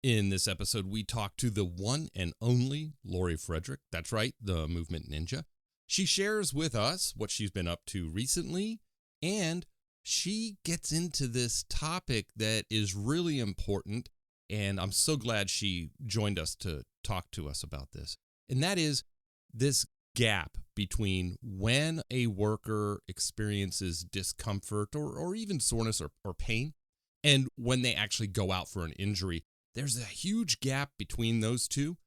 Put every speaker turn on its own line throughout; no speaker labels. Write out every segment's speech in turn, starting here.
In this episode, we talk to the one and only Lori Frederic. That's right, the movement ninja. She shares with us what she's been up to recently, and she gets into this topic that is really important, and I'm so glad she joined us to talk to us about this. And that is this gap between when a worker experiences discomfort or even soreness or pain, and when they actually go out for an injury. There's a huge gap between those two,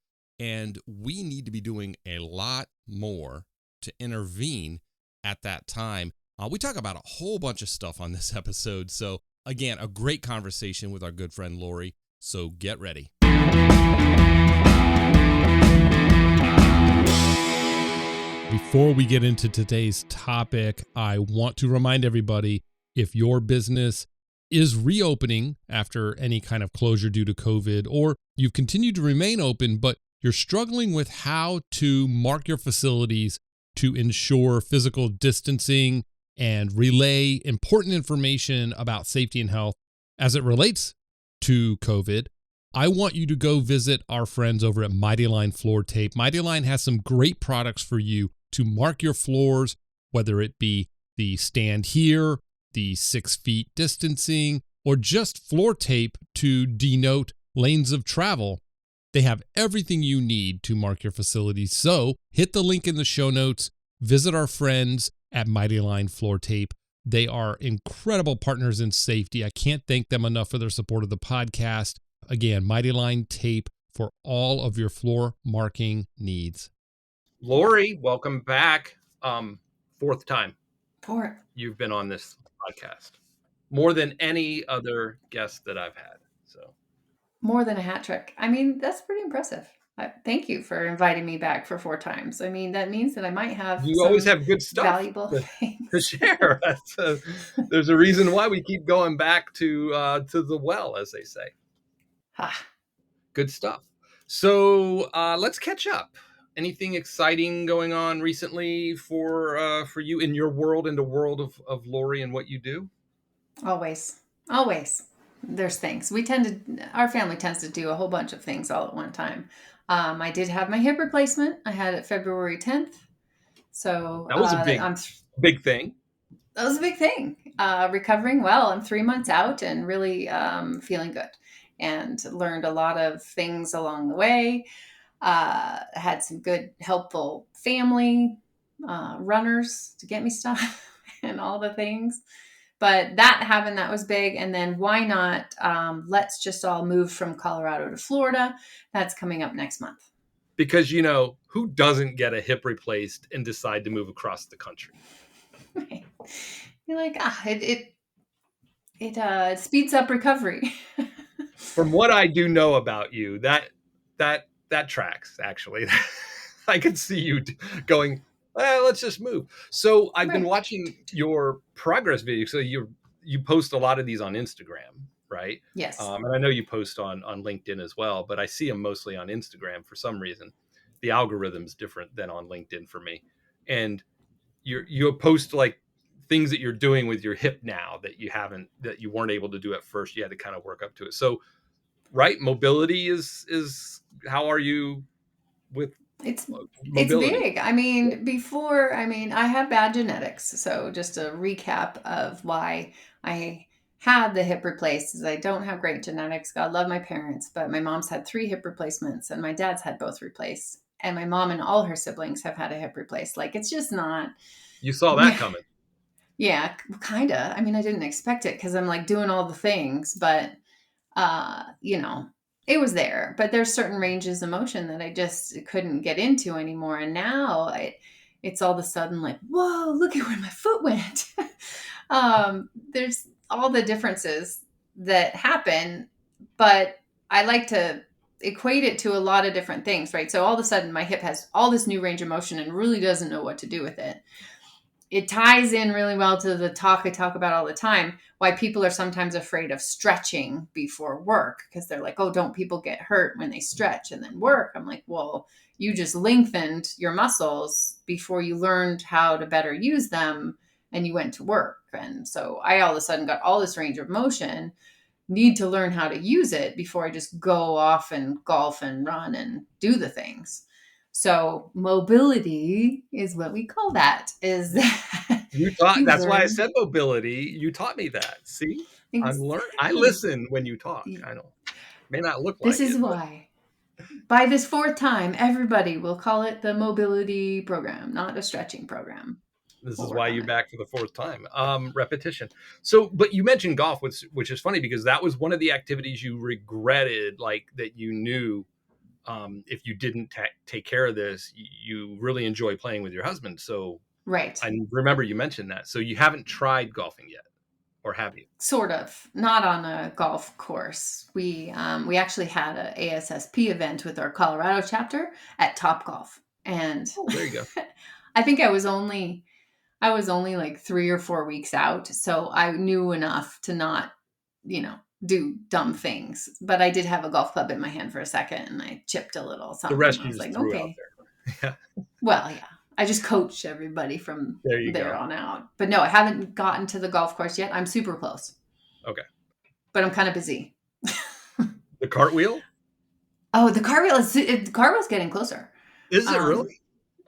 and we need to be doing a lot more to intervene at that time. We talk about a whole bunch of stuff on this episode. So again, a great conversation with our good friend Lori. So get ready. Before we get into today's topic, I want to remind everybody, if your business is reopening after any kind of closure due to COVID, or you've continued to remain open, but you're struggling with how to mark your facilities to ensure physical distancing and relay important information about safety and health as it relates to COVID, I want you to go visit our friends over at MightyLine Floor Tape. MightyLine has some great products for you to mark your floors, whether it be the stand here, the 6 feet distancing, or just floor tape to denote lanes of travel. They have everything you need to mark your facility. So hit the link in the show notes, visit our friends at MightyLine Floor Tape. They are incredible partners in safety. I can't thank them enough for their support of the podcast. Again, MightyLine Tape for all of your floor marking needs.
Lori, welcome back. Fourth time you've been on this podcast, more than any other guest that I've had. So
more than a hat trick. I mean, that's pretty impressive. Thank you for inviting me back for 4 times. I mean, that means that I might have
always have good stuff,
valuable things
to share. There's a reason why we keep going back to the well, as they say. Good stuff. So let's catch up. Anything exciting going on recently for you in your world, in the world of Lori and what you do?
Always. There's things. Our family tends to do a whole bunch of things all at one time. I did have my hip replacement. I had it February 10th. So
that was a big thing.
That was a big thing. Recovering well. I'm 3 months out and really feeling good, and learned a lot of things along the way. Had some good, helpful family runners to get me stuff and all the things. But that happened, that was big. And then why not, let's just all move from Colorado to Florida. That's coming up next month.
Because, who doesn't get a hip replaced and decide to move across the country?
Right. You're like, it speeds up recovery.
From what I do know about you, that tracks, actually. I could see you going, let's just move. So I've been watching your progress videos. So you post a lot of these on Instagram, right?
Yes.
And I know you post on LinkedIn as well, but I see them mostly on Instagram for some reason. The algorithm's different than on LinkedIn for me. And you post like things that you're doing with your hip now that you weren't able to do at first. You had to kind of work up to it. So, right, mobility is how are you with mobility?
It's big. I mean, I have bad genetics. So just a recap of why I had the hip replaced is I don't have great genetics. God love my parents, but my mom's had 3 hip replacements and my dad's had both replaced. And my mom and all her siblings have had a hip replaced. Like, it's just not.
You saw that coming.
Yeah, kind of. I mean, I didn't expect it because I'm like doing all the things, but it was there. But there's certain ranges of motion that I just couldn't get into anymore. And now it's all of a sudden like, whoa, look at where my foot went. There's all the differences that happen, but I like to equate it to a lot of different things, right? So all of a sudden my hip has all this new range of motion and really doesn't know what to do with it. It ties in really well to the talk I talk about all the time, why people are sometimes afraid of stretching before work, because they're like, oh, don't people get hurt when they stretch and then work? I'm like, well, you just lengthened your muscles before you learned how to better use them and you went to work. And so I all of a sudden got all this range of motion. need to learn how to use it before I just go off and golf and run and do the things. So mobility is what we call that, is that
You taught.
you
That's why I
learn.
said mobility. You taught me that. See, I
Exactly.
listen when you talk. I don't. May not look
This
like
is
it, but
why. By this fourth time, everybody will call it the mobility program, not a stretching program.
this
We'll
is
work
why
on
you're
it.
back for the fourth time. Repetition. So, but you mentioned golf, which is funny because that was one of the activities you regretted, like that you knew if you didn't take care of this, you really enjoy playing with your husband. So
Right.
I remember you mentioned that. So you haven't tried golfing yet, or have you?
Sort of. Not on a golf course. We actually had a ASSP event with our Colorado chapter at Top Golf, and
Oh, there you go.
I think I was only like 3 or 4 weeks out, so I knew enough to not, do dumb things. But I did have a golf club in my hand for a second, and I chipped a little
The
something.
rest
I
you
was
just
like,
threw out
okay.
there. Yeah,
Well, yeah. I just coached everybody from
there you
there
go.
on out. But no, I haven't gotten to the golf course yet. I'm super close,
Okay.
but I'm kind of busy.
The cartwheel?
Oh, the cartwheel's getting closer.
Is it
Um,
really?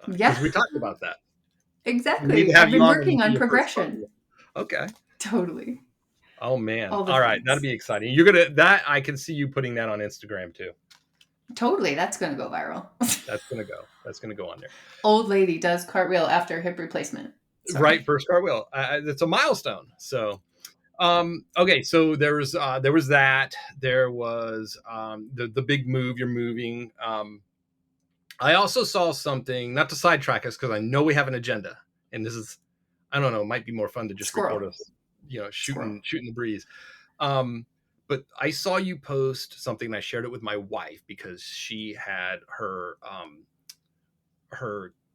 yeah,
Because we talked about that. We need to
exactly.
have
I've
you
been
on when you
working
do
on
your first
progression.
cartwheel. Okay.
Totally.
Oh man.
All the
All right. That'll
things.
be exciting. You're gonna that I can see you putting that on Instagram too.
Totally. That's going to go viral.
That's gonna go. That's gonna go on there.
Old lady does cartwheel after hip replacement.
Right,
Sorry.
first cartwheel. It's a milestone. So okay, so there was that. There was the big move you're moving. I also saw something, not to sidetrack us, because I know we have an agenda, and this is, I don't know, it might be more fun to just record
Squirrel.
us,
Squirrel.
shooting the breeze. But I saw you post something, and I shared it with my wife because she had her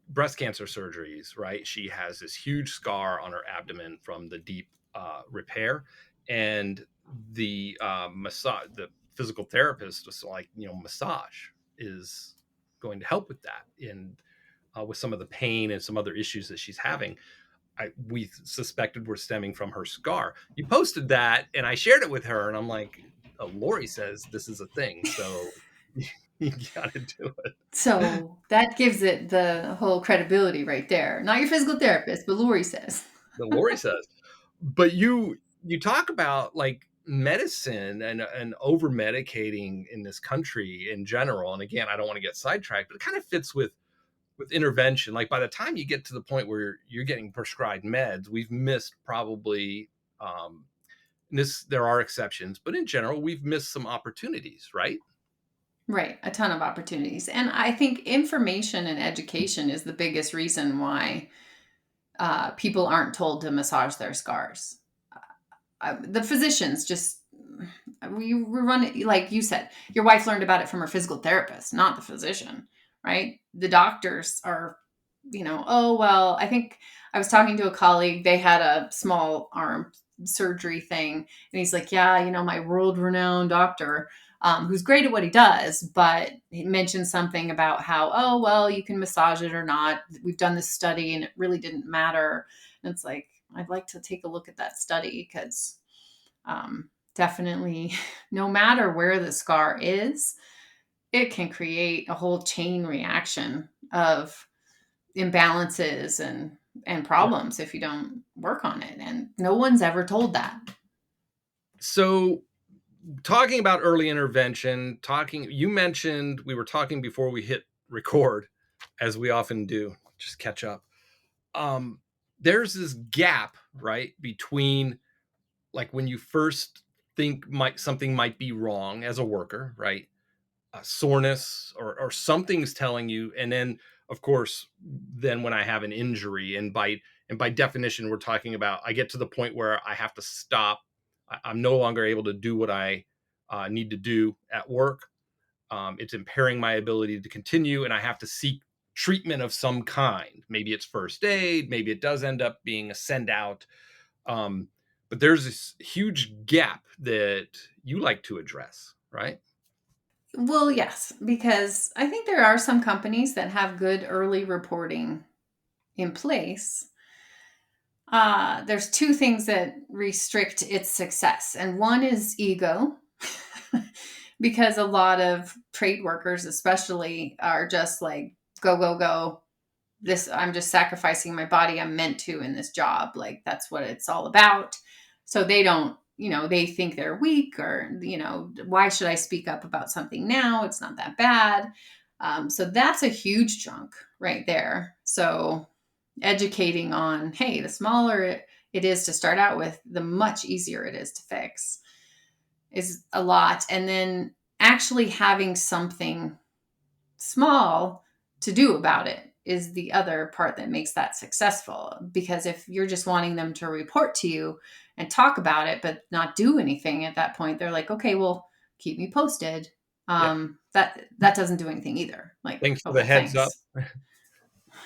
breast cancer surgeries. Right, she has this huge scar on her abdomen from the deep repair, and the physical therapist was like, massage is going to help with that, and with some of the pain and some other issues that she's having. We suspected were stemming from her scar. You posted that, and I shared it with her, and I'm like, oh, Lori says this is a thing, so you got to do it.
So that gives it the whole credibility right there. Not your physical therapist, but Lori says.
The Lori says, but you talk about like medicine and over medicating in this country in general. And again, I don't want to get sidetracked, but it kind of fits with intervention. Like by the time you get to the point where you're getting prescribed meds, we've missed probably there are exceptions, but in general, we've missed some opportunities, right?
Right. A ton of opportunities. And I think information and education is the biggest reason why people aren't told to massage their scars. The physicians just, we run it, like you said, your wife learned about it from her physical therapist, not the physician, right? The doctors are, oh, well, I think I was talking to a colleague, they had a small arm surgery thing. And he's like, yeah, my world renowned doctor, who's great at what he does, but he mentioned something about how, oh, well, you can massage it or not. We've done this study and it really didn't matter. And it's like, I'd like to take a look at that study because definitely, no matter where the scar is, it can create a whole chain reaction of imbalances and
Yeah.
problems if you don't work on it. And no one's ever told that.
So talking about early intervention, you mentioned, we were talking before we hit record, as we often do, just catch up. There's this gap, right, between like when you first think something might be wrong as a worker, right? Soreness or something's telling you, and then of course, then when I have an injury, and by definition, we're talking about I get to the point where I have to stop. I'm no longer able to do what I need to do at work. It's impairing my ability to continue, and I have to seek treatment of some kind. Maybe it's first aid. Maybe it does end up being a send out. Um, but there's this huge gap that you like to address, right?
Well, yes, because I think there are some companies that have good early reporting in place. There's two things that restrict its success, and one is ego, because a lot of trade workers, especially, are just like, go, go, go. This, I'm just sacrificing my body. I'm meant to in this job. Like, that's what it's all about. So they don't, they think they're weak, or, why should I speak up about something now? It's not that bad. So that's a huge chunk right there. So educating on, hey, the smaller it is to start out with, the much easier it is to fix, is a lot. And then actually having something small to do about it is the other part that makes that successful. Because if you're just wanting them to report to you and talk about it, but not do anything at that point, they're like, okay, well, keep me posted.
Yeah.
That doesn't do anything either. Like,
Thanks
oh,
for the
well,
heads up.
thanks. Yeah.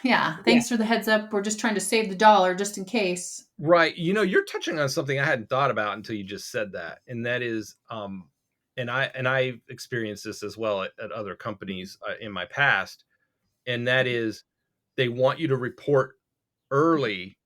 Yeah.
Thanks for the heads up. We're just trying to save the dollar just in case.
Right. You're touching on something I hadn't thought about until you just said that. And that is, and I experienced this as well at other companies in my past. And that is, they want you to report early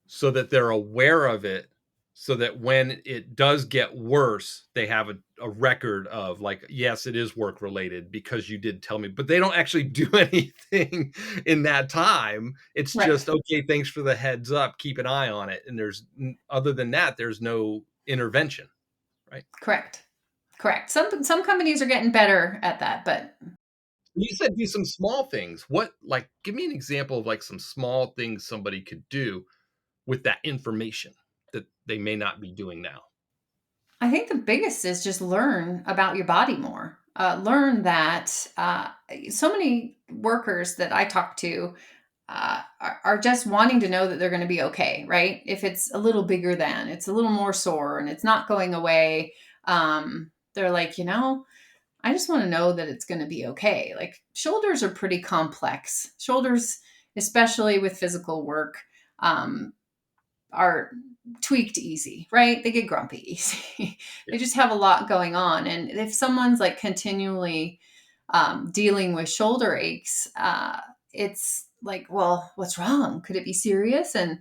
so that they're aware of it, so that when it does get worse, they have a record of, like, yes, it is work related because you did tell me, but they don't actually do anything in that time. It's
Right.
just, okay, thanks for the heads up, keep an eye on it. And other than that, there's no intervention, right?
Correct. Correct. Some companies are getting better at that, but
You said do some small things. Like, give me an example of like some small things somebody could do with that information that they may not be doing now.
I think the biggest is just learn about your body more. Learn that so many workers that I talk to are just wanting to know that they're going to be okay, right? If it's a little bigger than, it's a little more sore and it's not going away, they're like, I just want to know that it's going to be okay. Like, shoulders are pretty complex. Shoulders, especially with physical work, um, are tweaked easy, right? They get grumpy easy.
Yeah.
They just have a lot going on. And if someone's like continually dealing with shoulder aches, it's like, well, what's wrong? Could it be serious? And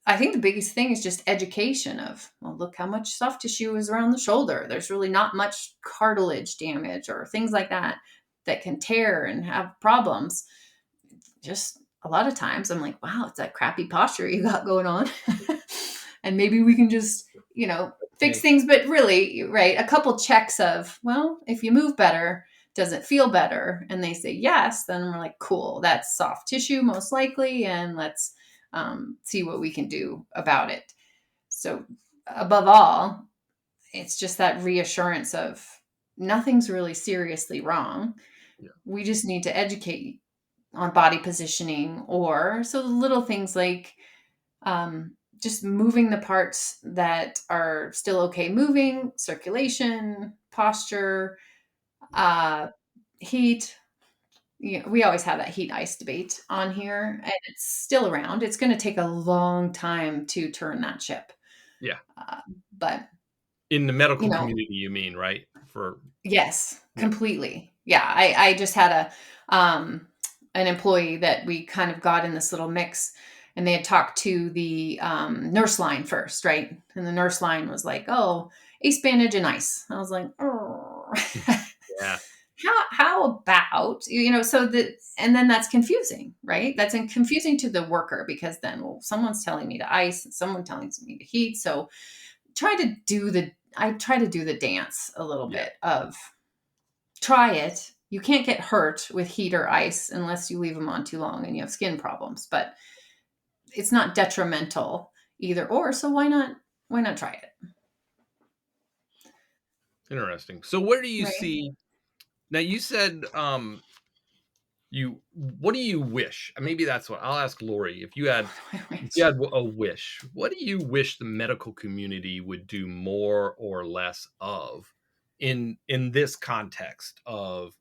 I think the biggest thing is just education of, well, look how much soft tissue is around the shoulder. There's really not much cartilage damage or things like that that can tear and have problems. Just a lot of times I'm like, wow, it's that crappy posture you got going on. And maybe we can just, fix
Okay.
things. But really, right, a couple checks of, well, if you move better, does it feel better? And they say yes, then we're like, cool, that's soft tissue most likely. And let's see what we can do about it. So above all, it's just that reassurance of nothing's really seriously wrong.
Yeah.
We just need to educate on body positioning, or so the little things like just moving the parts that are still okay moving, circulation, posture, uh, heat. We always have that heat ice debate on here, and it's still around. It's going to take a long time to turn that ship.
Yeah.
But,
In the medical community, you mean, right?
yes,
Yeah.
completely. Yeah. I just had an employee that we kind of got in this little mix, and they had talked to the nurse line first, right? And the nurse line was like, oh, ace bandage and ice. I was like, oh.
Yeah.
How about, so that, and then that's confusing, right? That's confusing to the worker, because then, well, someone's telling me to ice and someone telling me to heat. So I try to do the dance a little
Yeah.
bit of, try it. You can't get hurt with heat or ice unless you leave them on too long and you have skin problems, but it's not detrimental either or. So why not try it?
Interesting. So where do you
Right.
see now? You said what do you wish? Maybe that's what I'll ask Lori. If you had a wish, what do you wish the medical community would do more or less of in this context of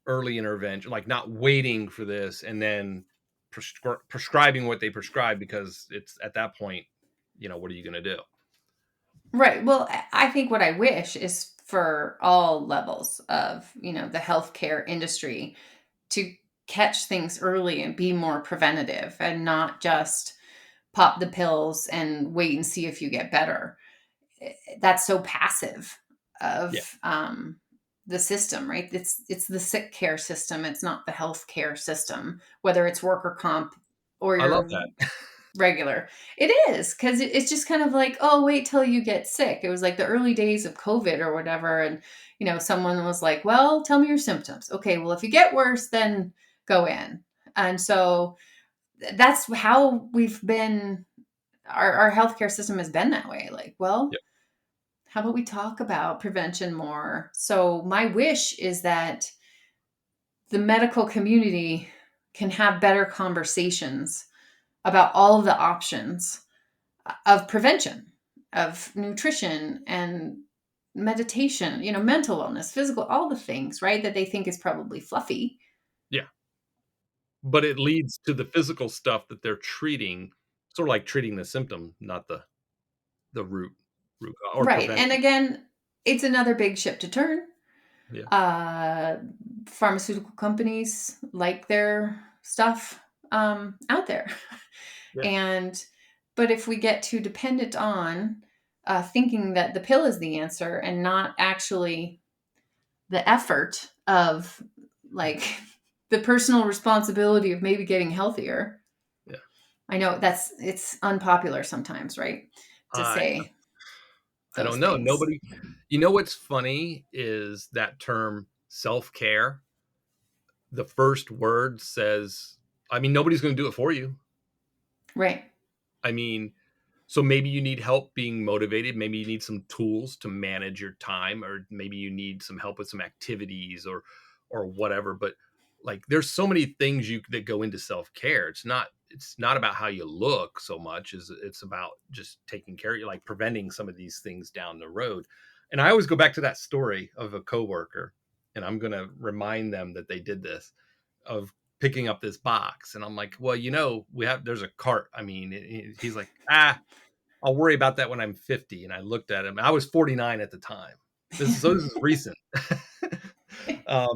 early intervention, like not waiting for this and then prescribing what they prescribe, because it's at that point, what are you going to do?
Right. Well, I think what I wish is for all levels of, the healthcare industry to catch things early and be more preventative, and not just pop the pills and wait and see if you get better. That's so passive of the system, right? It's the sick care system. It's not the health care system, whether it's worker comp or
I love
your
that.
regular. It is, because it's just kind of like, oh, wait till you get sick. It was like the early days of COVID or whatever. And, someone was like, well, tell me your symptoms. Okay, well, if you get worse, then go in. And so that's how we've been, our healthcare system has been that way. Like, well,
Yep.
how about we talk about prevention more? So my wish is that the medical community can have better conversations about all of the options of prevention, of nutrition and meditation, mental wellness, physical, all the things, right? That they think is probably fluffy.
Yeah. But it leads to the physical stuff that they're treating, sort of like treating the symptom, not the root or
Right. And
preventing.
again, it's another big ship to turn.
Yeah.
Pharmaceutical companies like their stuff out there.
Yeah.
But if we get too dependent on thinking that the pill is the answer and not actually the effort of like the personal responsibility of maybe getting healthier.
Yeah.
I know it's unpopular sometimes, right? To say
I
those
don't know.
things.
Nobody, you know what's funny is that term self-care. The first word says, I mean, nobody's going to do it for you.
Right.
I mean, so maybe you need help being motivated. Maybe you need some tools to manage your time, or maybe you need some help with some activities or whatever. But like, there's so many things that go into self-care. It's not about how you look so much as it's about just taking care of you, like preventing some of these things down the road. And I always go back to that story of a coworker, and I'm going to remind them that they did this, of picking up this box. And I'm like, well, there's a cart. I mean, he's like, I'll worry about that when I'm 50. And I looked at him. I was 49 at the time. This is recent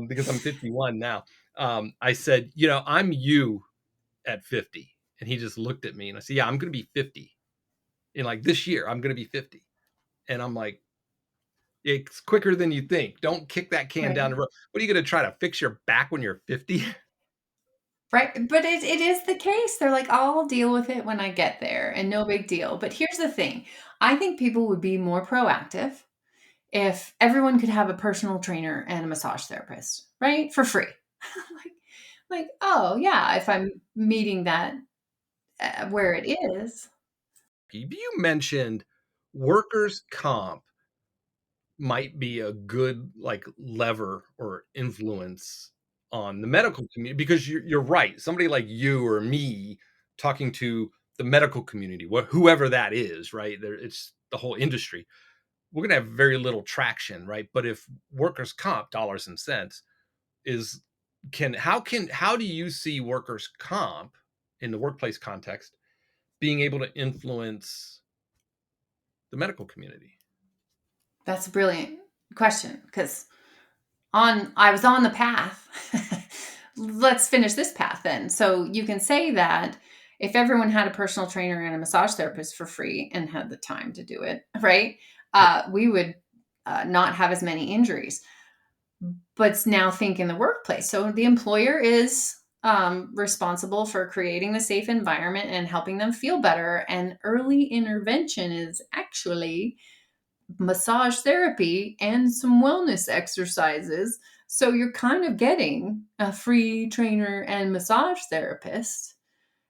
because I'm 51 now. I said, I'm you at 50. And he just looked at me and I said, yeah, I'm going to be 50 in like this year. I'm going to be 50. And I'm like, it's quicker than you think. Don't kick that can down
Right.
the road. What are you going to try to fix your back when you're 50?
Right. But it is the case. They're like, I'll deal with it when I get there and no big deal. But here's the thing. I think people would be more proactive if everyone could have a personal trainer and a massage therapist, right? For free. Oh yeah, if I'm meeting that where it is.
You mentioned workers' comp might be a good like lever or influence on the medical community, because you're right. Somebody like you or me talking to the medical community, whoever that is, right? It's the whole industry. We're going to have very little traction, right? But if workers' comp, dollars and cents, is how do you see workers' comp in the workplace context being able to influence the medical community?
That's a brilliant question, because I was on the path. Let's finish this path then. So you can say that if everyone had a personal trainer and a massage therapist for free and had the time to do it, right?
Yeah.
We would not have as many injuries. But now think in the workplace. So the employer is responsible for creating the safe environment and helping them feel better. And early intervention is actually massage therapy and some wellness exercises. So you're kind of getting a free trainer and massage therapist.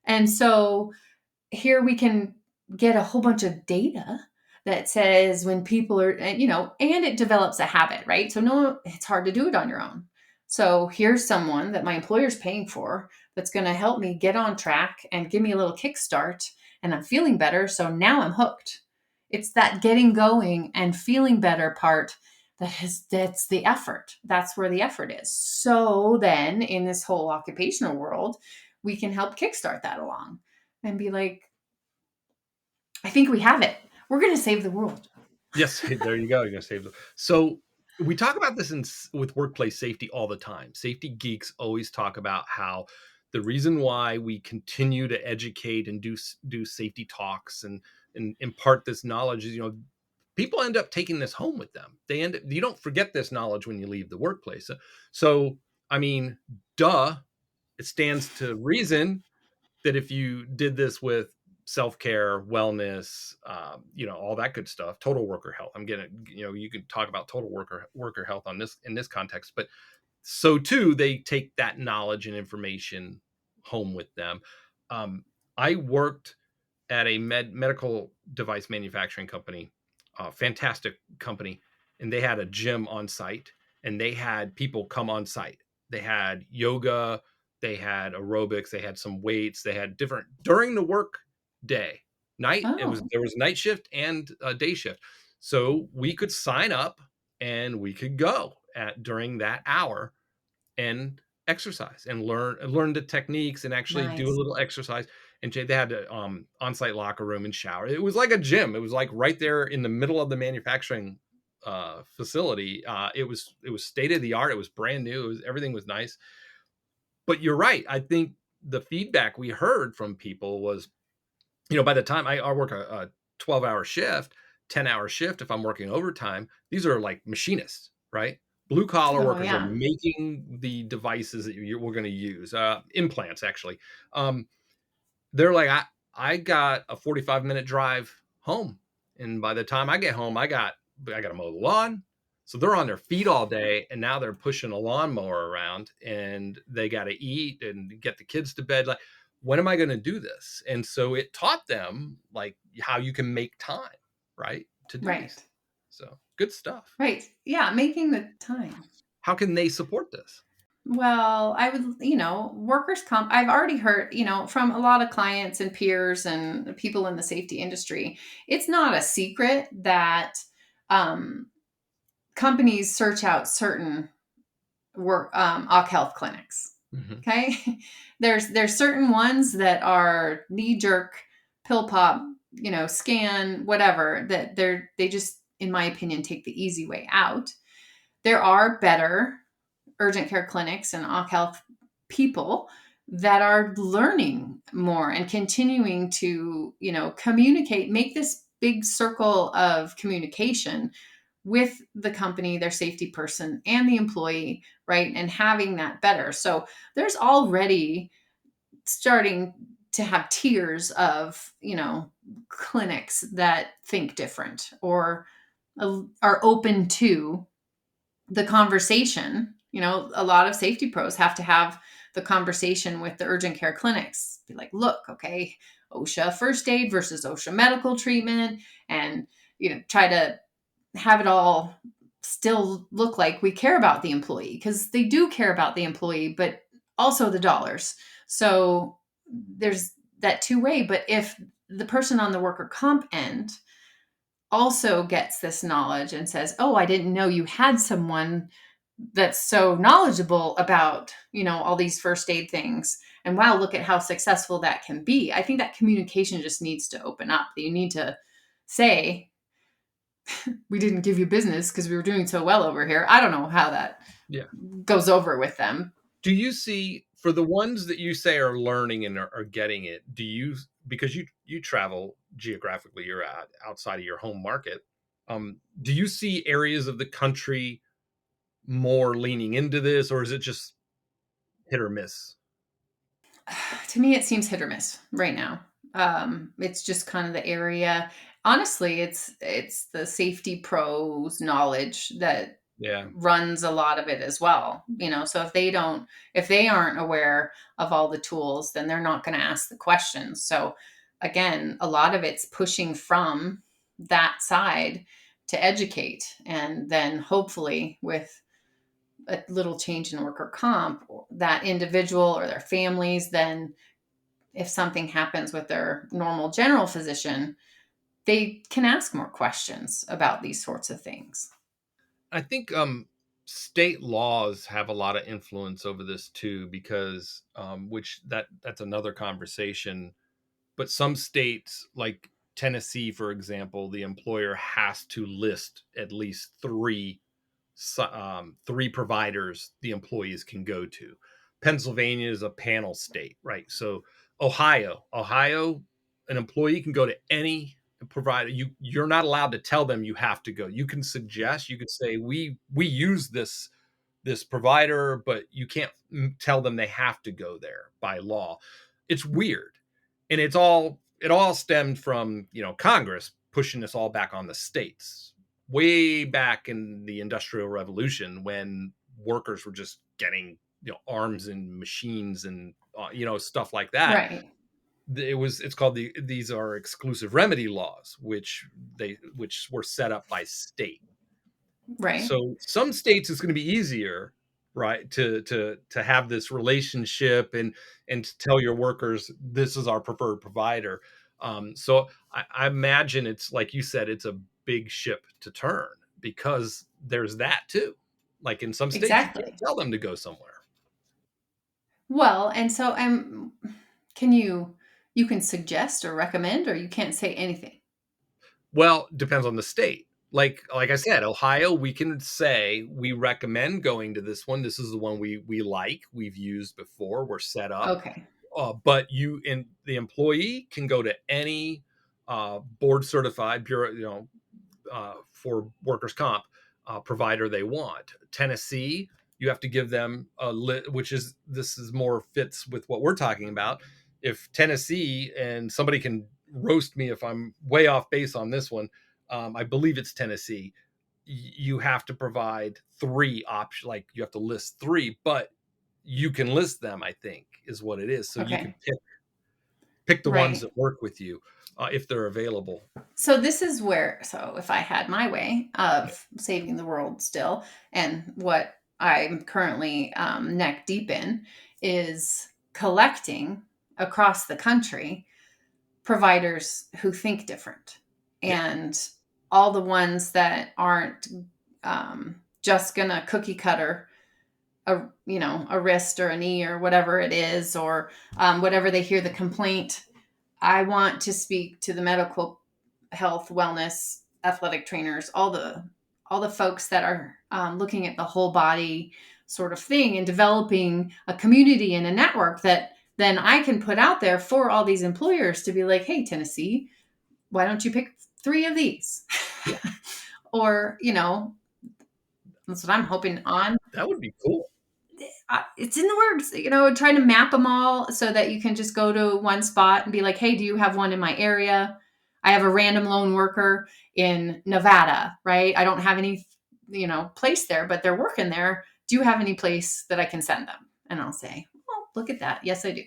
And so here we can get a whole bunch of data that says when people are, and it develops a habit, right? So no, it's hard to do it on your own. So here's someone that my employer's paying for that's going to help me get on track and give me a little kickstart, and I'm feeling better. So now I'm hooked. It's that getting going and feeling better part that's the effort. That's where the effort is. So then in this whole occupational world, we can help kickstart that along and be like, I think we have it. We're going to save the world.
Yes, there you go. You're gonna save them. So we talk about this with workplace safety all the time. Safety geeks always talk about how The reason why we continue to educate and do safety talks and impart this knowledge is, people end up taking this home with them. You don't forget this knowledge when you leave the workplace. So, I mean, duh, it stands to reason that if you did this with self-care, wellness, all that good stuff, total worker health. I'm getting, you can talk about total worker health on this in this context, but so too, they take that knowledge and information home with them. I worked at a medical device manufacturing company, fantastic company, and they had a gym on site, and they had people come on site. They had yoga, they had aerobics, they had some weights, they had different during the work day.
Oh,
There was night shift and a day shift, so we could sign up and we could go at during that hour and exercise and learn the techniques and actually do a
nice.
little exercise. And they had a on-site locker room and shower. It was like a gym. It was like right there in the middle of the manufacturing facility. It was state of the art. It was brand new. Everything was nice. But you're right. I think the feedback we heard from people was, by the time I work a 12-hour shift, 10-hour shift, if I'm working overtime, these are like machinists, right? Blue collar
Oh,
workers are
yeah.
making the devices that we're going to use, implants actually. Um, they're like, I got a 45-minute drive home, and by the time I get home, I got to mow the lawn. So they're on their feet all day, and now they're pushing a lawnmower around, and they got to eat and get the kids to bed. Like, when am I going to do this? And so it taught them like how you can make time, right, to do these
Right.
things. So good stuff.
Right. Yeah. Making the time.
How can they support this?
Well, I would, workers' comp, I've already heard, from a lot of clients and peers and people in the safety industry, it's not a secret that um, companies search out certain OC health clinics.
Mm-hmm.
Okay. There's certain ones that are knee jerk, pill pop, scan, whatever, that they just, in my opinion, take the easy way out. There are better urgent care clinics and OC health people that are learning more and continuing to, communicate, make this big circle of communication with the company, their safety person, and the employee, right? And having that better. So there's already starting to have tiers of, clinics that think different or are open to the conversation. A lot of safety pros have to have the conversation with the urgent care clinics. Be like, look, okay, OSHA first aid versus OSHA medical treatment, and try to have it all still look like we care about the employee, because they do care about the employee, but also the dollars. So there's that two-way. But if the person on the worker comp end also gets this knowledge and says, oh, I didn't know you had someone that's so knowledgeable about, all these first aid things. And wow, look at how successful that can be. I think that communication just needs to open up. You need to say, we didn't give you business because we were doing so well over here. I don't know how that
Yeah.
goes over with them.
Do you see, for the ones that you say are learning and are getting it, because you travel geographically, you're outside of your home market, do you see areas of the country more leaning into this, or is it just hit or miss?
To me, it seems hit or miss right now. It's just kind of the area. Honestly, it's the safety pros knowledge that
Yeah.
runs a lot of it as well. So if they aren't aware of all the tools, then they're not going to ask the questions. So again, a lot of it's pushing from that side to educate, and then hopefully with a little change in worker comp, that individual or their families, then if something happens with their normal general physician, they can ask more questions about these sorts of things.
I think state laws have a lot of influence over this too, because that's another conversation. But some states, like Tennessee, for example, the employer has to list at least three providers the employees can go to. Pennsylvania is a panel state, right? So Ohio, an employee can go to any provider. You're not allowed to tell them you have to go. You can suggest, you could say, we use this provider, but you can't tell them they have to go there by law. It's weird. And it all stemmed from, Congress pushing this all back on the states way back in the Industrial Revolution, when workers were just getting, arms and machines and, stuff like that.
Right.
It's called these are exclusive remedy laws, which were set up by state.
Right.
So some states it's going to be easier, right, to have this relationship and to tell your workers this is our preferred provider. So I imagine it's like you said, it's a big ship to turn, because there's that too. Like in some states, you can't
Exactly.
tell them to go somewhere.
Well, and so you can suggest or recommend, or you can't say anything.
Well, depends on the state. Like I said, Ohio, we can say we recommend going to this one. This is the one we like. We've used before. We're set up.
Okay.
But the employee can go to any board certified bureau, for workers' comp provider they want. Tennessee, you have to give them this is more fits with what we're talking about. If Tennessee, and somebody can roast me if I'm way off base on this one, I believe it's Tennessee. You have to provide 3 options. Like you have to list 3, but you can list them, I think, is what it is. So you can
Okay.
pick the ones
Right.
that work with you if they're available.
So this is so if I had my way of saving the world still, and what I'm currently neck deep in is collecting across the country providers who think different,
Yeah.
and all the ones that aren't just gonna cookie cutter a wrist or a knee or whatever it is, or whatever they hear the complaint. I want to speak to the medical, health, wellness, athletic trainers, all the folks that are looking at the whole body sort of thing, and developing a community and a network that then I can put out there for all these employers to be like, hey, Tennessee, why don't you pick 3 of these?
Yeah.
Or, that's what I'm hoping on.
That would be cool.
It's in the works, trying to map them all so that you can just go to one spot and be like, hey, do you have one in my area? I have a random lone worker in Nevada, right? I don't have any, place there, but they're working there. Do you have any place that I can send them? And I'll say, oh, look at that. Yes, I do.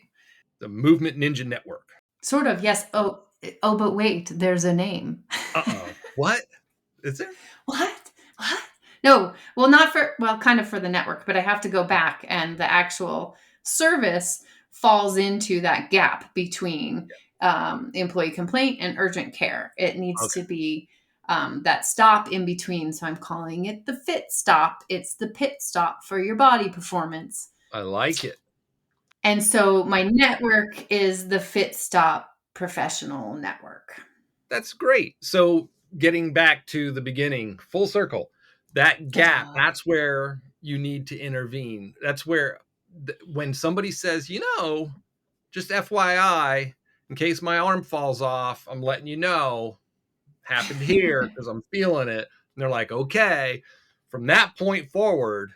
The Movement Ninja Network.
Sort of. Yes. Oh, but wait, there's a name.
What? Is there?
What? No, well, kind of for the network, but I have to go back, and the actual service falls into that gap between employee complaint and urgent care. It needs to be that stop in between. So I'm calling it the fit stop. It's the pit stop for your body performance.
I like it.
And so my network is the Fit Stop Professional Network.
That's great. So getting back to the beginning, full circle, that gap, that's where you need to intervene. That's where when somebody says, just FYI, in case my arm falls off, I'm letting you know, happened here because I'm feeling it. And they're like, okay, from that point forward,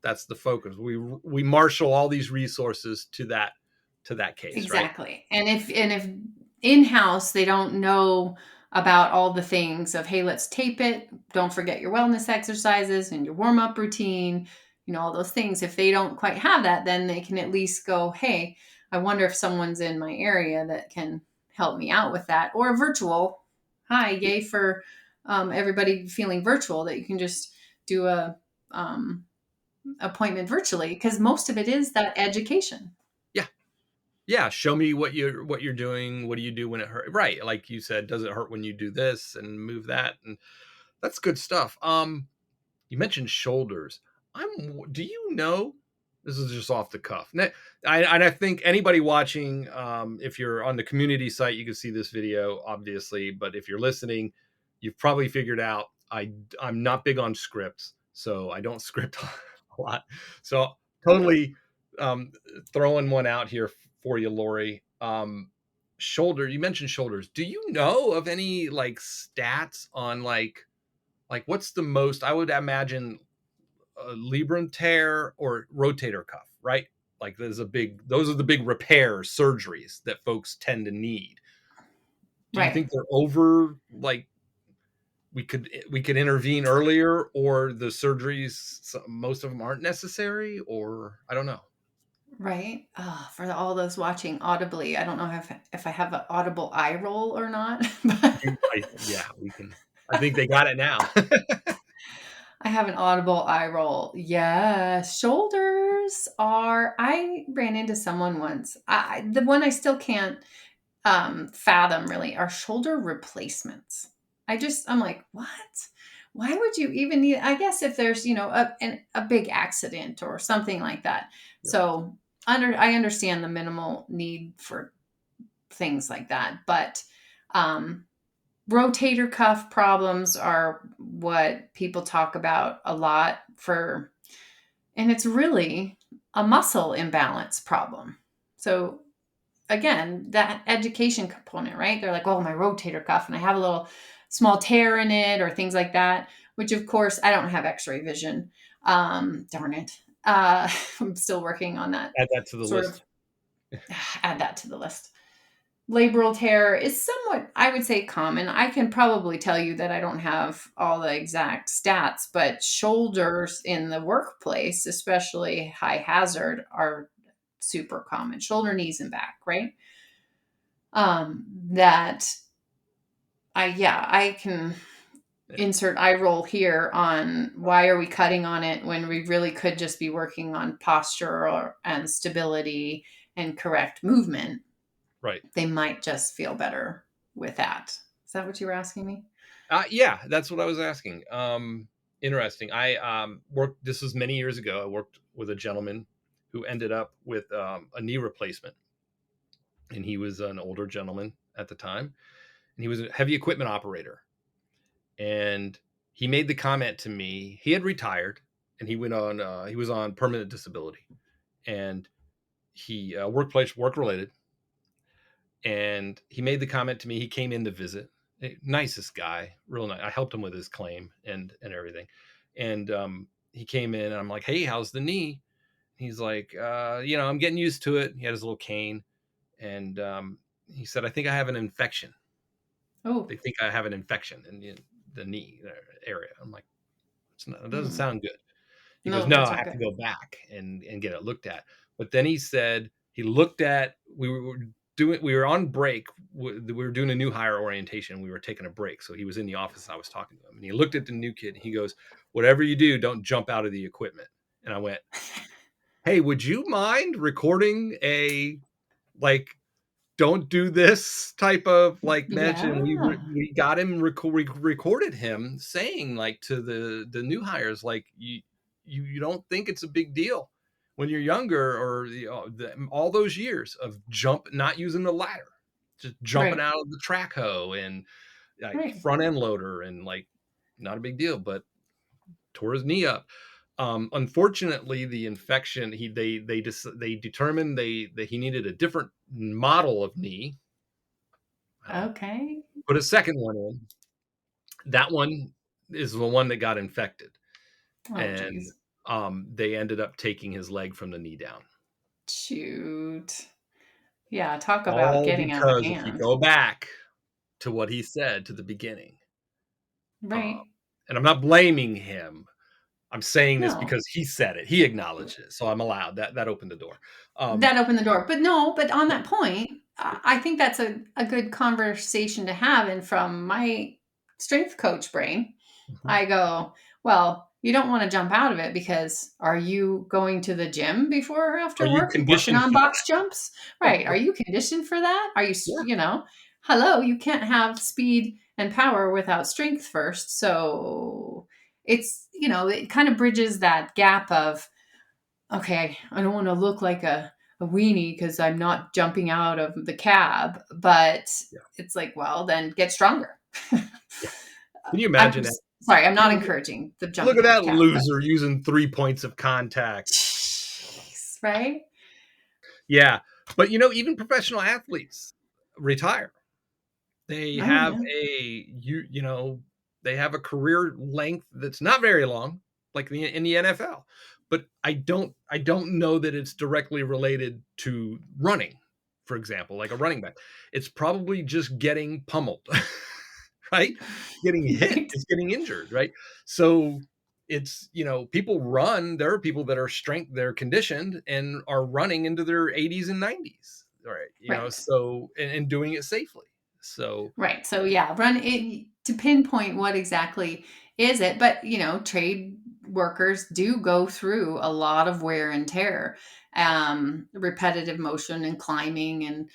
that's the focus. We marshal all these resources to that case.
Exactly.
Right?
And if in-house they don't know about all the things of, hey, let's tape it, don't forget your wellness exercises and your warm-up routine, all those things. If they don't quite have that, then they can at least go, hey, I wonder if someone's in my area that can help me out with that. Or virtual. Hi, yay for everybody feeling virtual, that you can just do a appointment virtually, because most of it is that education.
Yeah, show me what you're doing. What do you do when it hurts? Right, like you said, does it hurt when you do this and move that? And that's good stuff. You mentioned shoulders. Do you know? This is just off the cuff. I think anybody watching, if you're on the community site, you can see this video, obviously. But if you're listening, you've probably figured out I'm not big on scripts, so I don't script a lot. So totally throwing one out here for you, Lori. Shoulder. You mentioned shoulders. Do you know of any like stats on like what's the most? I would imagine a Libram tear or rotator cuff, right? Like those are the big repair surgeries that folks tend to need. Do you think they're over, like we could intervene earlier, or the surgeries, most of them aren't necessary, or I don't know.
Right. Oh, for all those watching audibly, I don't know if I have an audible eye roll or not, but
Yeah, we can. I think they got it now.
I have an audible eye roll. Yes, shoulders are. I ran into someone once. The one I still can't fathom really are shoulder replacements. I'm like, what? Why would you even need? I guess if there's a big accident or something like that.
Yeah.
So I understand the minimal need for things like that, but rotator cuff problems are what people talk about a lot and it's really a muscle imbalance problem. So again, that education component, right? They're like, oh, my rotator cuff, and I have a little small tear in it or things like that, which of course I don't have x-ray vision. Darn it. I'm still working on that.
Add that to the list.
Add that to the list. Labral tear is somewhat, I would say, common. I can probably tell you that I don't have all the exact stats, but shoulders in the workplace, especially high hazard, are super common. Shoulder, knees, and back, right? That I can insert eye roll here on why are we cutting on it when we really could just be working on posture and stability and correct movement.
Right.
They might just feel better with that. Is that what you were asking me?
Yeah, that's what I was asking. Interesting. I worked, this was many years ago. I worked with a gentleman who ended up with a knee replacement. And he was an older gentleman at the time. And he was a heavy equipment operator. And he made the comment to me, he had retired and he went on, he was on permanent disability. And he work related. And he made the comment to me, he came in to visit. Nicest guy, real nice. I helped him with his claim and everything. And he came in and I'm like, hey, how's the knee? He's like, I'm getting used to it. He had his little cane. And he said, I think I have an infection.
Oh.
They think I have an infection in the knee area. I'm like, it doesn't sound good. He goes, no, I have to go back and get it looked at. But then he said, he looked at, we were on break. We were doing a new hire orientation. We were taking a break. So he was in the office. I was talking to him and he looked at the new kid. And he goes, whatever you do, don't jump out of the equipment. And I went, hey, would you mind recording a, like, don't do this type of like mention?
Yeah.
We got him, recorded him saying like to the new hires, like you don't think it's a big deal when you're younger, or all those years of not using the ladder, just jumping out of the track hoe and like front end loader, and like not a big deal, but tore his knee up. Unfortunately, the infection, they determined that he needed a different model of knee.
Okay.
Put a second one in. That one is the one that got infected.
Oh,
and
geez.
They ended up taking his leg from the knee down.
Shoot. Yeah, talk about getting out of hand.
If you go back to what he said to the beginning,
right?
And I'm not blaming him. I'm saying this because he said it. He acknowledged it. So I'm allowed. That opened the door.
That opened the door. But on that point, I think that's a good conversation to have. And from my strength coach brain, I go, well, you don't want to jump out of it because are you going to the gym before or after work and working on box jumps? Right. Are you conditioned for that? Are you, hello, you can't have speed and power without strength first. So it's, it kind of bridges that gap of, okay, I don't want to look like a weenie because I'm not jumping out of the cab, but it's like, well, then get stronger.
Can you imagine that?
Sorry, I'm not encouraging the jumping.
Look at that loser using 3 points of contact.
right?
Yeah. But even professional athletes retire. They
Oh
have
yeah.
they have a career length that's not very long, like in the NFL. But I don't know that it's directly related to running, for example, like a running back. It's probably just getting pummeled, right? Getting hit
Right.
is getting injured, right? So it's, people run. There are people that are they're conditioned and are running into their 80s and 90s, right?
Right.
So and doing it safely. So
Right. So yeah, run it to pinpoint what exactly is it. But trade workers do go through a lot of wear and tear, repetitive motion and climbing and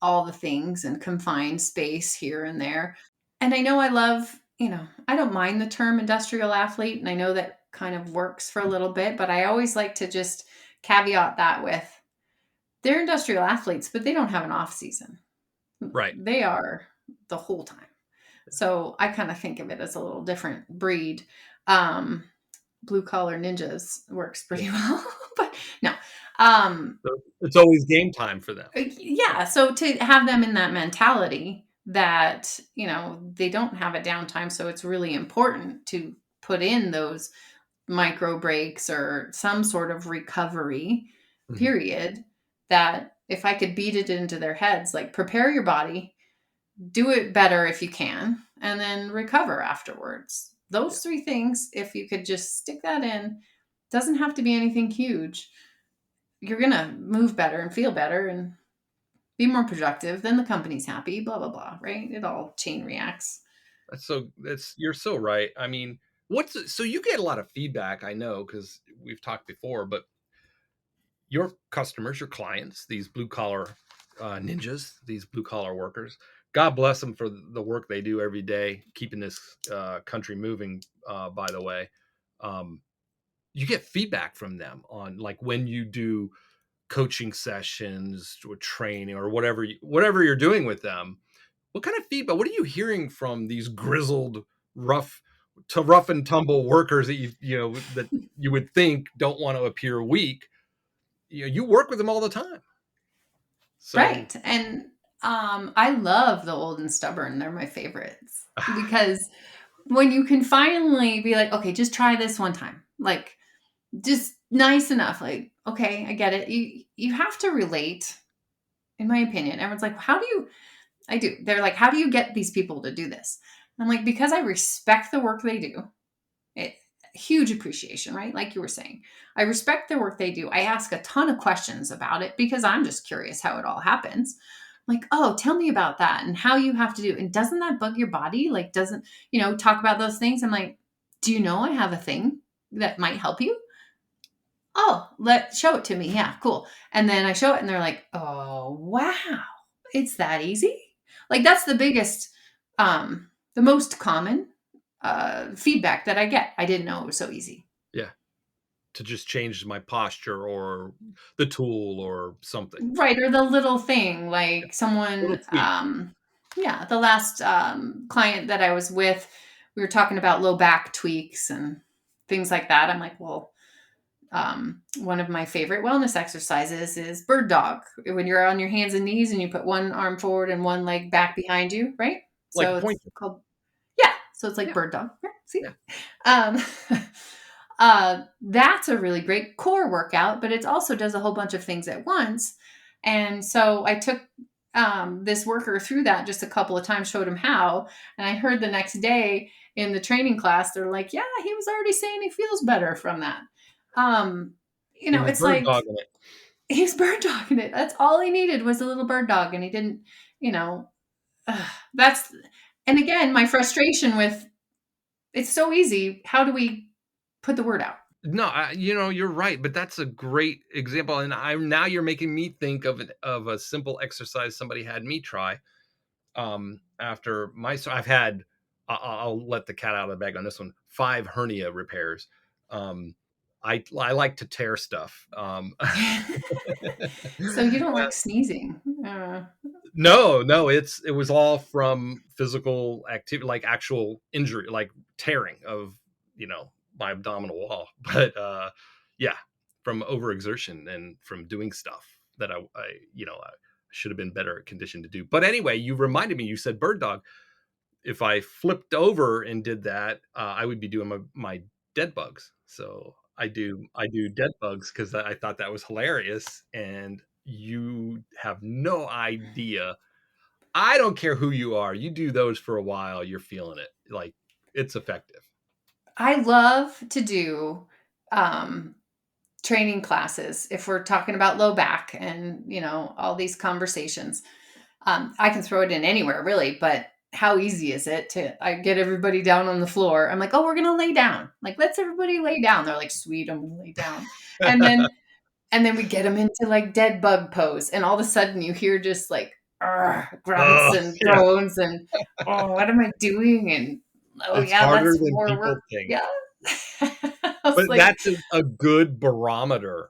all the things and confined space here and there. And I know I love, I don't mind the term industrial athlete, and I know that kind of works for a little bit, but I always like to just caveat that with they're industrial athletes, but they don't have an off season.
right.
They are the whole time. So I kind of think of it as a little different breed. Um, Blue collar ninjas works pretty well, but no.
So it's always game time for them.
Yeah. So to have them in that mentality that, they don't have a downtime. So it's really important to put in those micro breaks or some sort of recovery
Mhm.
period, that if I could beat it into their heads, like prepare your body, do it better if you can, and then recover afterwards.
Yeah.
Those three things, if you could just stick that in, doesn't have to be anything huge. You're going to move better and feel better and be more productive. Then the company's happy, blah, blah, blah, right? It all chain reacts.
You're so right. I mean, so you get a lot of feedback, I know, because we've talked before, but your customers, your clients, these blue collar ninjas, these blue collar workers, God bless them for the work they do every day, keeping this country moving. By the way, um, you get feedback from them on, like, when you do coaching sessions or training or whatever you're doing with them. What kind of feedback? What are you hearing from these grizzled, rough and tumble workers that that you would think don't want to appear weak? You work with them all the time. So
Right. And I love the old and stubborn. They're my favorites because when you can finally be like, okay, just try this one time, like just nice enough, like, okay, I get it. You have to relate, in my opinion. Everyone's like, how do you I do. They're like, how do you get these people to do this? And I'm like, because I respect the work they do. It, huge appreciation, right? Like you were saying, I respect the work they do. I ask a ton of questions about it because I'm just curious how it all happens. Like, oh, tell me about that and how you have to do. And doesn't that bug your body? Like, doesn't, talk about those things. I'm like, do you know I have a thing that might help you? Oh, show it to me. Yeah, cool. And then I show it and they're like, oh, wow, it's that easy. Like that's the most common feedback that I get. I didn't know it was so easy.
yeah, to just change my posture or the tool or something.
Right. Or the little thing, like
Little
someone,
tweak.
yeah, the last client that I was with, we were talking about low back tweaks and things like that. I'm like, well, one of my favorite wellness exercises is bird dog. When you're on your hands and knees and you put one arm forward and one leg back behind you, right?
Like a
So it's
pointer.
called, yeah. So it's like
Yeah.
bird dog. Yeah, see?
Yeah.
Um, that's a really great core workout, but it also does a whole bunch of things at once. And so I took this worker through that just a couple of times, showed him how. And I heard the next day in the training class, they're like, yeah, he was already saying he feels better from that. Um,
He was
it's
bird
like
dogging it.
he's bird dogging it. That's all he needed was a little bird dog. And he didn't, you know, that's, and again, my frustration with it's so easy. How do we put the word out?
No, you're right, but that's a great example, and now you're making me think of a simple exercise somebody had me try. After so I've had, I'll let the cat out of the bag on this one. 5 hernia repairs. Um, I like to tear stuff.
So you don't like sneezing.
No, it was all from physical activity, like actual injury, like tearing of my abdominal wall. But yeah, from overexertion and from doing stuff that I should have been better conditioned to do. But anyway, you reminded me, you said bird dog. If I flipped over and did that, I would be doing my dead bugs. So I do dead bugs because I thought that was hilarious. And you have no idea. I don't care who you are. You do those for a while, you're feeling it. Like, it's effective.
I love to do training classes if we're talking about low back and, all these conversations. I can throw it in anywhere really, but how easy is it I get everybody down on the floor. I'm like, oh, we're going to lay down. Like, let's everybody lay down. They're like, sweet, I'm going to lay down. And then we get them into like dead bug pose. And all of a sudden you hear just like grunts and groans and, oh, what am I doing? And, oh
it's
yeah,
harder
that's
than
more
people
work.
think.
Yeah.
But
like,
that's a good barometer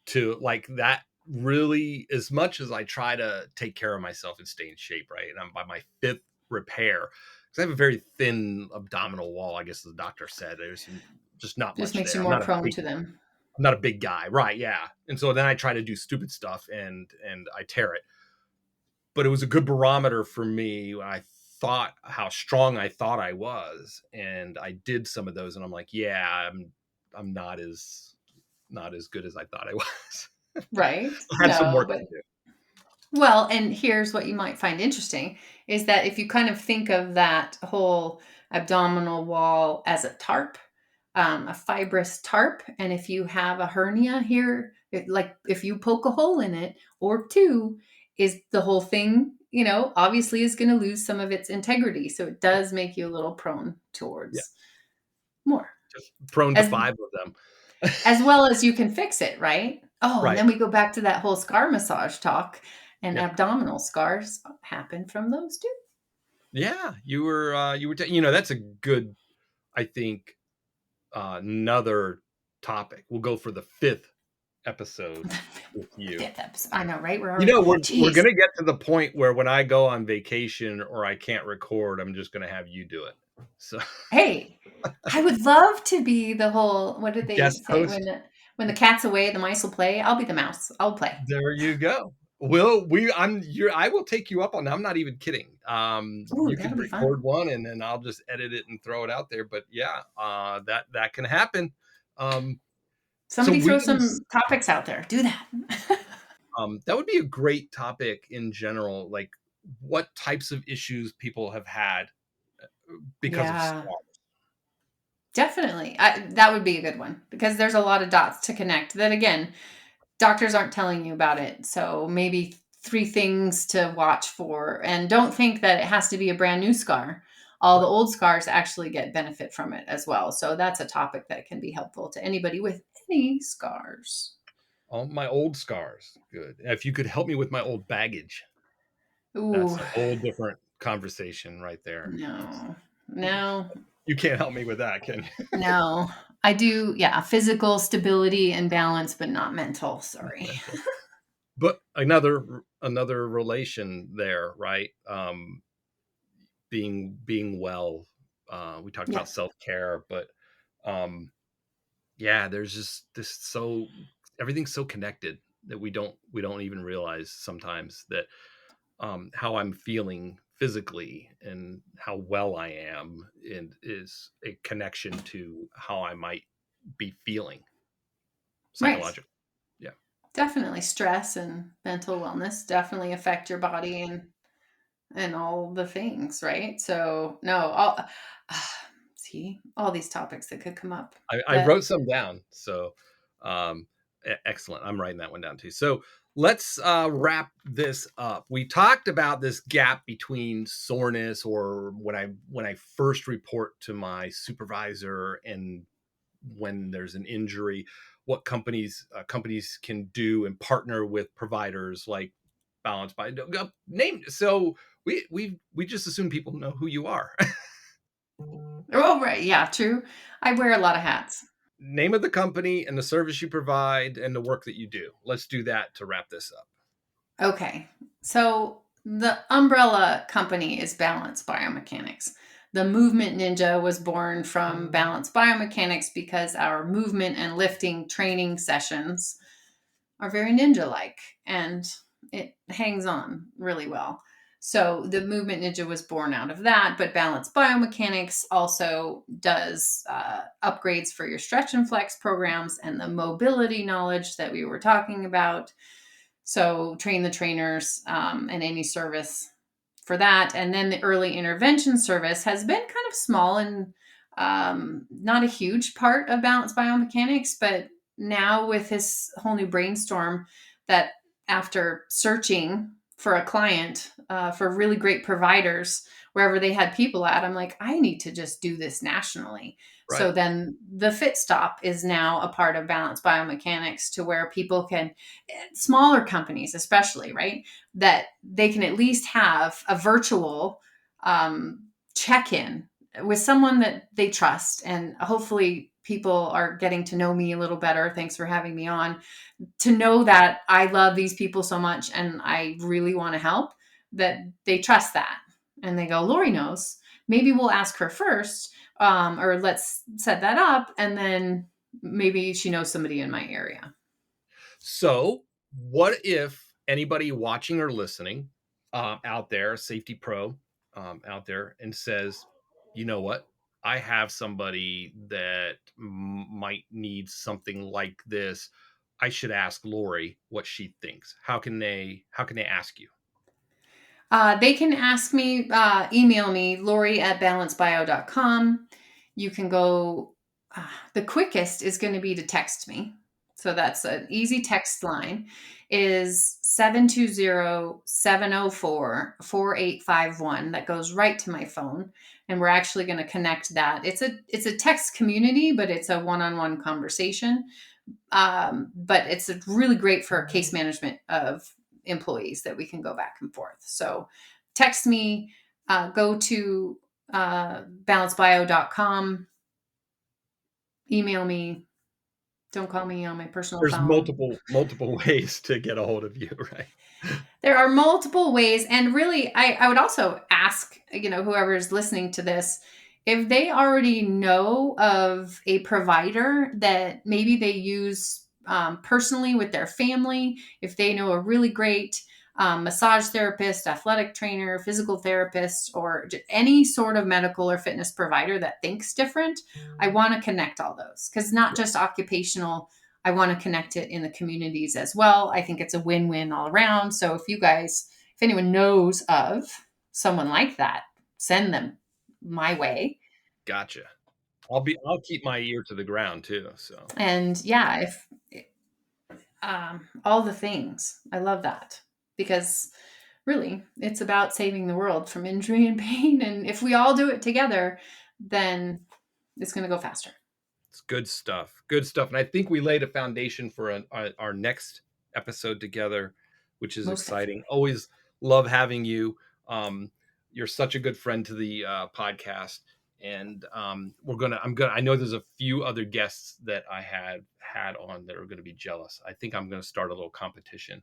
to like that. Really, as much as I try to take care of myself and stay in shape, right? And I'm by my 5th repair because I have a very thin abdominal wall. I guess the doctor said there's just not
just
much
makes
there.
you more prone to them.
I'm not a big guy, right? Yeah, and so then I try to do stupid stuff and I tear it. But it was a good barometer for me when I thought how strong I thought I was, and I did some of those, and I'm like, yeah, I'm not as good as I thought I was.
Right.
I had some
No,
work
but
to do.
well, and here's what you might find interesting is that if you kind of think of that whole abdominal wall as a tarp, a fibrous tarp, and if you have a hernia here, like if you poke a hole in it or two, is the whole thing, obviously is going to lose some of its integrity. So it does make you a little prone
Yeah,
towards more.
just prone to
As
5 of them.
as well as you can fix it, right? Oh, and
Right.
then we go back to that whole scar massage talk, and
Yeah.
abdominal scars happen from those too.
Yeah, you were that's a good, I think, another topic. We'll go for the 5th episode with you.
5th episode. I know, right?
We're going to get to the point where when I go on vacation or I can't record, I'm just going to have you do it. So
hey, I would love to be the whole, what did they
guest
say?
host.
When the cat's away, the mice will play. I'll be the mouse. I'll play.
There you go. I will take you up on that. I'm not even kidding.
Ooh,
You
that'll
can
be
record
fun.
one and then I'll just edit it and throw it out there. But yeah, that can happen.
Somebody throw some topics out there. Do that.
That would be a great topic in general. Like what types of issues people have had because of scars.
Definitely. That would be a good one because there's a lot of dots to connect that, again, doctors aren't telling you about it. So maybe 3 things to watch for. And don't think that it has to be a brand new scar. All the old scars actually get benefit from it as well. So that's a topic that can be helpful to anybody with any scars.
All my old scars. Good. If you could help me with my old baggage.
Ooh.
That's a whole different conversation right there.
No.
You can't help me with that, can you?
No. I do, physical stability and balance, but not mental. Sorry.
But another relation there, right? Being well. We talked about self-care, but there's just this everything's so connected that we don't even realize sometimes that how I'm feeling physically and how well I am and is a connection to how I might be feeling psychologically. Right. Yeah.
Definitely stress and mental wellness definitely affect your body and all the things, right? So no, all these topics that could come up.
I wrote some down. So excellent. I'm writing that one down too. So let's wrap this up. We talked about this gap between soreness or when I first report to my supervisor and when there's an injury, what companies can do and partner with providers like Balance by name. So we just assume people know who you are.
Oh, right. Yeah, true. I wear a lot of hats.
Name of the company and the service you provide and the work that you do. Let's do that to wrap this up.
Okay. So the umbrella company is Balance Biomechanics. The Movement Ninja was born from Balance Biomechanics because our movement and lifting training sessions are very ninja-like, and it hangs on really well. So the Movement Ninja was born out of that, but Balance Biomechanics also does upgrades for your stretch and flex programs and the mobility knowledge that we were talking about. So train the trainers and any service for that. And then the early intervention service has been kind of small and not a huge part of Balance Biomechanics, but now with this whole new brainstorm that after searching for a client for really great providers wherever they had people at, I'm like, I need to just do this nationally.
Right.
So then the Fit Stop is now a part of Balance Biomechanics, to where people can, smaller companies especially, right, that they can at least have a virtual check-in with someone that they trust. And hopefully people are getting to know me a little better. Thanks for having me on. To know that I love these people so much and I really want to help, that they trust that. And they go, Lori knows. Maybe we'll ask her first, or let's set that up. And then maybe she knows somebody in my area.
So what if anybody watching or listening out there, safety pro out there, and says, you know what, I have somebody that might need something like this. I should ask Lori what she thinks. How can they ask you?
They can ask me, email me, Lori@balancebio.com. You can go, the quickest is going to be to text me. So that's an easy text line, is 720-704-4851. That goes right to my phone. And we're actually going to connect that. It's a text community, but it's a one-on-one conversation. But it's really great for case management of employees that we can go back and forth. So text me, go to balancebio.com, email me. Don't call me on my personal phone.
There's multiple ways to get a hold of you, right?
There are multiple ways. And really, I would also ask, whoever's listening to this, if they already know of a provider that maybe they use personally with their family, if they know a really great massage therapist, athletic trainer, physical therapist, or any sort of medical or fitness provider that thinks different, I want to connect all those, because not just occupational, I want to connect it in the communities as well. I think it's a win-win all around. So if anyone knows of someone like that, send them my way.
Gotcha. I'll keep my ear to the ground too. So,
and yeah, if all the things, I love that, because really it's about saving the world from injury and pain. And if we all do it together, then it's going to go faster.
It's good stuff. Good stuff. And I think we laid a foundation for our next episode together, which is
Most
exciting.
definitely.
Always love having you. You're such a good friend to the podcast. And I know there's a few other guests that I had on that are going to be jealous. I think I'm going to start a little competition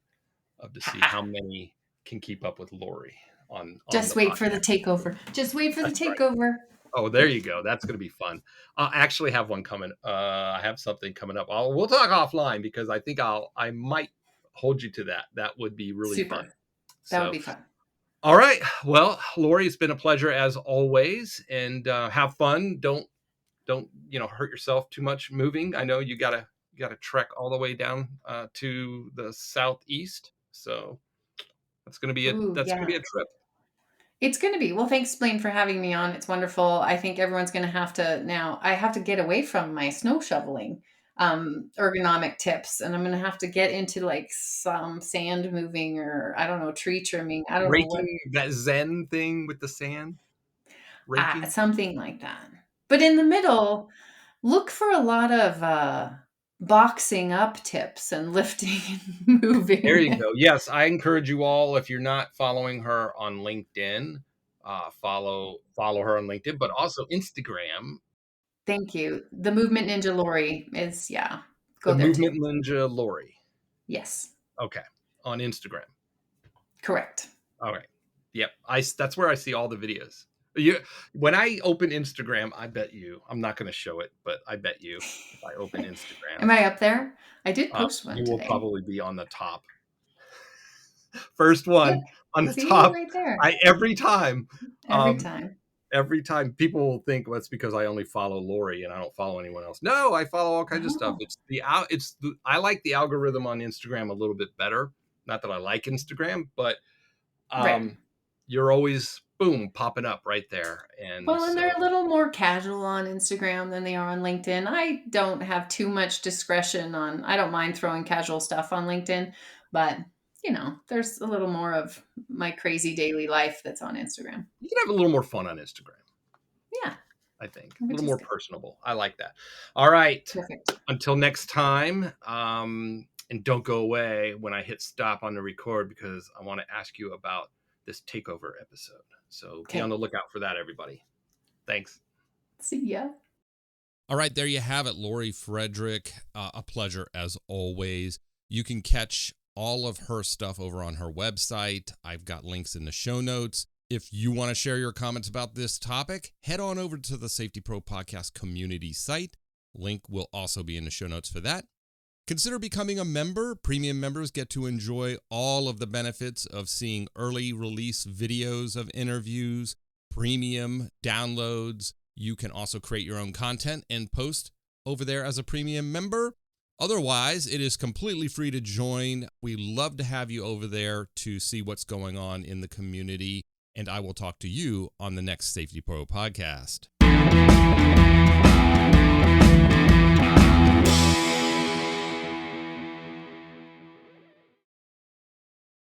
to see how many can keep up with Lori on
Just wait for the takeover. Just wait for the takeover. Right.
Oh, there you go. That's going to be fun. I actually have one coming. I have something coming up. We'll talk offline, because I think I might hold you to that. That would be really fun.
That would be fun.
All right. Well, Lori, it's been a pleasure as always, and have fun. Don't hurt yourself too much moving. I know you gotta trek all the way down to the southeast, so that's gonna be gonna be a trip.
It's going to be. Well, thanks, Blaine, for having me on. It's wonderful. I think everyone's going to have to now. I have to get away from my snow shoveling ergonomic tips, and I'm going to have to get into like some sand moving, or I don't know, tree trimming. I don't know what,
that Zen thing with the sand.
Something like that. But in the middle, look for a lot of boxing up tips and lifting and moving.
There you go. Yes, I encourage you all, if you're not following her on LinkedIn, follow her on LinkedIn, but also Instagram.
Thank you. The Movement Ninja Lori is, go
the
there
Movement
too.
Ninja Lori.
Yes.
Okay. On Instagram.
Correct.
All right. Yep. That's where I see all the videos. When I open Instagram, I bet you, I'm not going to show it, but I bet you if I open Instagram,
Am I up there? I did post one
you will
today.
probably be on the top. First
Look,
one on the
see,
top.
right there.
Every time.
Every time.
Every time people will think, well, it's because I only follow Lori and I don't follow anyone else. No, I follow all kinds of stuff.
Oh.
I like the algorithm on Instagram a little bit better. Not that I like Instagram, but
Right.
you're always boom popping up right there. And
Well, and
so
they're a little more casual on Instagram than they are on LinkedIn. I don't have too much discretion on, I don't mind throwing casual stuff on LinkedIn, but there's a little more of my crazy daily life that's on Instagram.
you can have a little more fun on Instagram.
Yeah.
I think a
Which
little
is
more
good.
personable. I like that. All right.
Perfect.
Until next time. And don't go away when I hit stop on the record, because I want to ask you about this takeover episode. So be on the lookout for that, everybody. Thanks.
See ya.
All right, there you have it, Lori Frederic. A pleasure as always. You can catch all of her stuff over on her website. I've got links in the show notes. If you want to share your comments about this topic, head on over to the Safety Pro Podcast community site. Link will also be in the show notes for that. Consider becoming a member. Premium members get to enjoy all of the benefits of seeing early release videos of interviews, premium downloads. You can also create your own content and post over there as a premium member. Otherwise, it is completely free to join. We love to have you over there to see what's going on in the community. And I will talk to you on the next Safety Pro podcast.